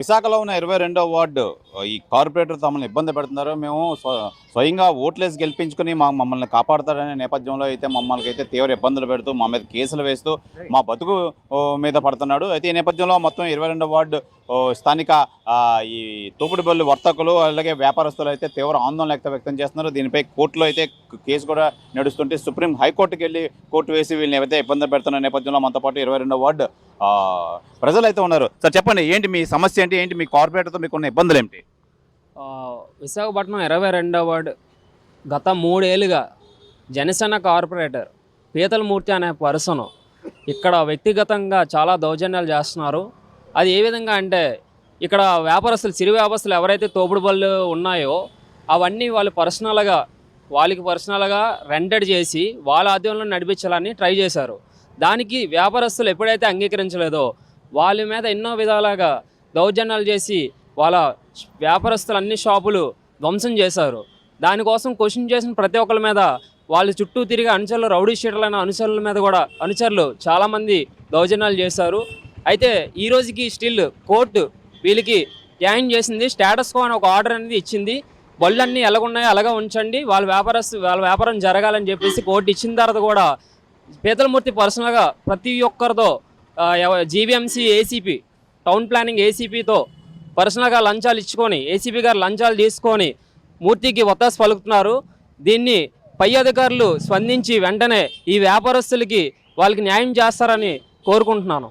విశాఖలో ఉన్న 22వ వార్డు ఈ కార్పొరేటర్ తమను ఇబ్బంది పెడుతున్నారు. మేము స్వయంగా ఓట్లేసి గెలిపించుకుని మమ్మల్ని కాపాడతారనే నేపథ్యంలో అయితే మమ్మల్ని అయితే తీవ్ర ఇబ్బందులు పెడుతూ మా మీద కేసులు వేస్తూ మా బతుకు మీద పడుతున్నాడు. అయితే ఈ నేపథ్యంలో మొత్తం 22వ వార్డు స్థానిక ఈ తోపుడుబళ్ళు వర్తకులు అలాగే వ్యాపారస్తులు అయితే తీవ్ర ఆందోళన వ్యక్తం చేస్తున్నారు. దీనిపై కోర్టులో అయితే కేసు కూడా నడుస్తుంటే సుప్రీం హైకోర్టుకి వెళ్ళి కోర్టు వేసి వీళ్ళని ఏవైతే ఇబ్బంది పెడుతున్న నేపథ్యంలో మనతో పాటు 22వ వార్డు ప్రజలు అయితే ఉన్నారు. సార్ చెప్పండి, ఏంటి మీ సమస్య ఏంటి మీ కార్పొరేటర్తో మీకున్న ఇబ్బందులు ఏమిటి? విశాఖపట్నం 22వ వార్డు గత 3 ఏళ్ళుగా జనసేన కార్పొరేటర్ పీతలమూర్తి అనే పర్సన్ ఇక్కడ వ్యక్తిగతంగా చాలా దౌర్జన్యాలు చేస్తున్నారు. అది ఏ విధంగా అంటే ఇక్కడ వ్యాపారస్తులు చిరు వ్యాపారస్తులు ఎవరైతే తోపుడు బళ్ళు ఉన్నాయో అవన్నీ వాళ్ళకి పర్సనల్గా రెంటెడ్ చేసి వాళ్ళ ఆధ్వర్యంలో నడిపించాలని ట్రై చేశారు. దానికి వ్యాపారస్తులు ఎప్పుడైతే అంగీకరించలేదో వాళ్ళ మీద ఎన్నో విధాలుగా దౌర్జన్యాలు చేసి వాళ్ళ వ్యాపారస్తులు అన్ని షాపులు ధ్వంసం చేశారు. దానికోసం క్వశ్చన్ చేసిన ప్రతి ఒక్కరి మీద వాళ్ళు చుట్టూ తిరిగి అనుచరులు రౌడీ షీటర్లైన అనుచరుల మీద కూడా అనుచరులు చాలామంది దౌర్జన్యాలు చేశారు. అయితే ఈ రోజుకి స్టిల్ కోర్టు వీళ్ళకి న్యాయం చేసింది. స్టేటస్ కో అని ఒక ఆర్డర్ అనేది ఇచ్చింది. బళ్ళన్నీ ఎలాగున్నాయో అలాగే ఉంచండి, వాళ్ళ వ్యాపారం జరగాలని చెప్పేసి కోర్టు ఇచ్చిన తర్వాత కూడా పీతలమూర్తి పర్సనల్గా ప్రతి ఒక్కరితో జీవీఎంసీ ఏసీపీ టౌన్ ప్లానింగ్ ఏసీపీతో పర్సనల్గా లంచాలు ఇచ్చుకొని ఏసీపీ గారు లంచాలు తీసుకొని మూర్తికి ఒత్తాసు పలుకుతున్నారు. దీన్ని పై అధికారులు స్పందించి వెంటనే ఈ వ్యాపారస్తులకి వాళ్ళకి న్యాయం చేస్తారని కోరుకుంటున్నాను.